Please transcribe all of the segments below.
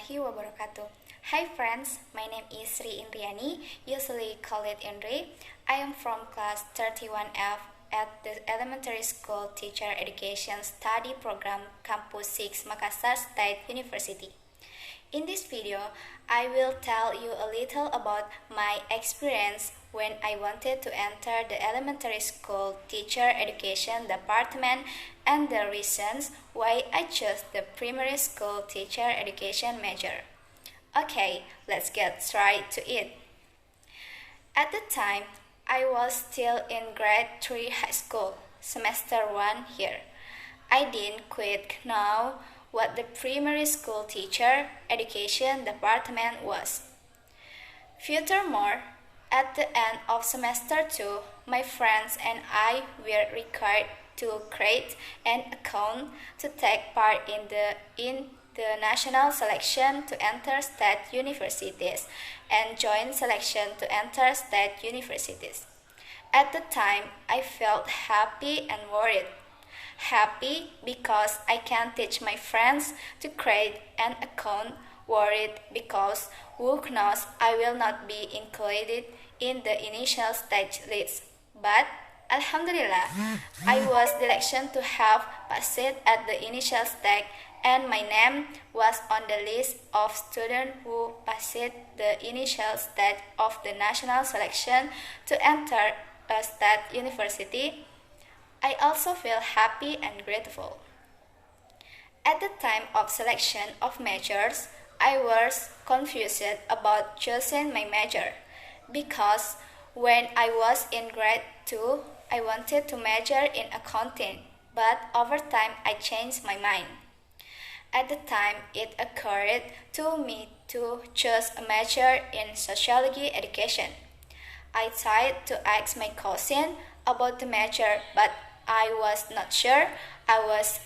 warahmatullahi wabarakatuh. Hi friends, my name is Sri Indriani, usually call it Indri. I am from class 31F at the Elementary School Teacher Education Study Program Campus 6 Makassar State University. In this video, I will tell you a little about my experience when I wanted to enter the elementary school teacher education department and the reasons why I chose the primary school teacher education major. Okay, let's get straight to it. At the time, I was still in grade 3 high school, semester 1 here. I didn't quite know what the primary school teacher education department was. Furthermore, at the end of semester 2, my friends and I were required to create an account to take part in the national selection to enter state universities and joint selection to enter state universities. At the time, I felt happy and worried. Happy because I can teach my friends to create an account, worried because who knows I will not be included in the initial stage list. But Alhamdulillah, I was selection to have passed at the initial stage and my name was on the list of students who passed the initial stage of the national selection to enter a state university. I also feel happy and grateful. At the time of selection of majors, I was confused about choosing my major because when I was in grade 2, I wanted to major in accounting, but over time I changed my mind. At the time, it occurred to me to choose a major in sociology education. I tried to ask my cousin about the major, but I was not sure. I was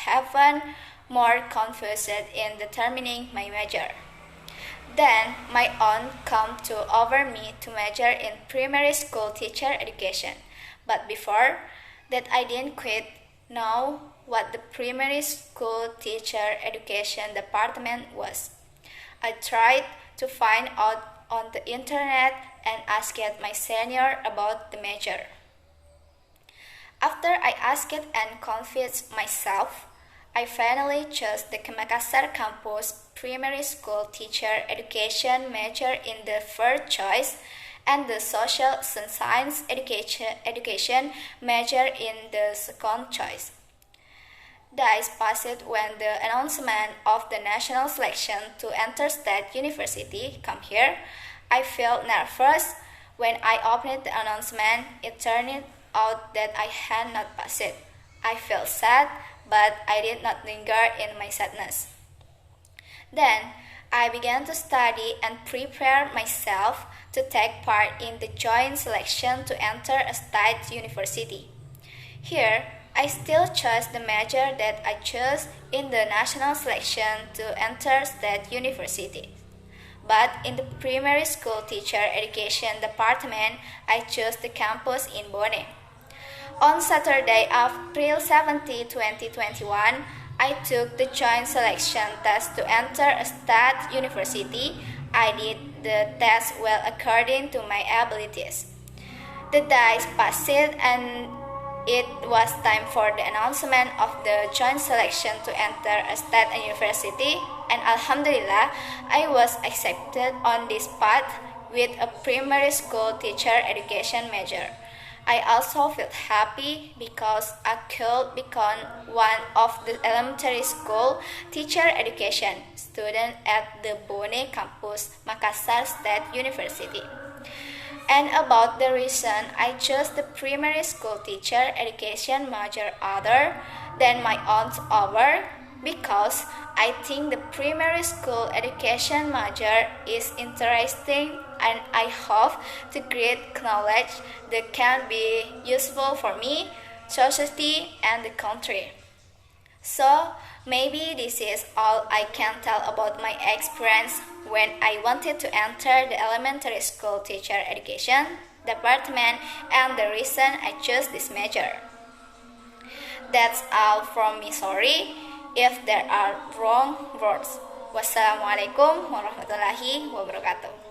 even more confused in determining my major. Then my aunt came to offer me to major in primary school teacher education. But before that, I didn't quite know what the primary school teacher education department was. I tried to find out on the internet and asked my senior about the major. After I asked and convinced myself, I finally chose the Makassar campus primary school teacher education major in the first choice and the social science education major in the second choice. Days passed when the announcement of the national selection to enter state university came here. I felt nervous. When I opened the announcement, it turned out that I had not passed. I felt sad, but I did not linger in my sadness. Then I began to study and prepare myself to take part in the joint selection to enter a state university. Here, I still chose the major that I chose in the national selection to enter state university. But in the primary school teacher education department, I chose the campus in Bone. On Saturday, April 17, 2021, I took the joint selection test to enter a state university. I did the test well according to my abilities. The days passed and it was time for the announcement of the joint selection to enter a state university, and Alhamdulillah, I was accepted on this path with a primary school teacher education major. I also felt happy because I could become one of the elementary school teacher education students at the Bone campus Makassar State University. And about the reason I chose the primary school teacher education major other than my aunt's over, because I think the primary school education major is interesting and I hope to get knowledge that can be useful for me, society, and the country. So, maybe this is all I can tell about my experience when I wanted to enter the elementary school teacher education department and the reason I chose this major. That's all from me. Sorry if there are wrong words. Wassalamualaikum warahmatullahi wabarakatuh.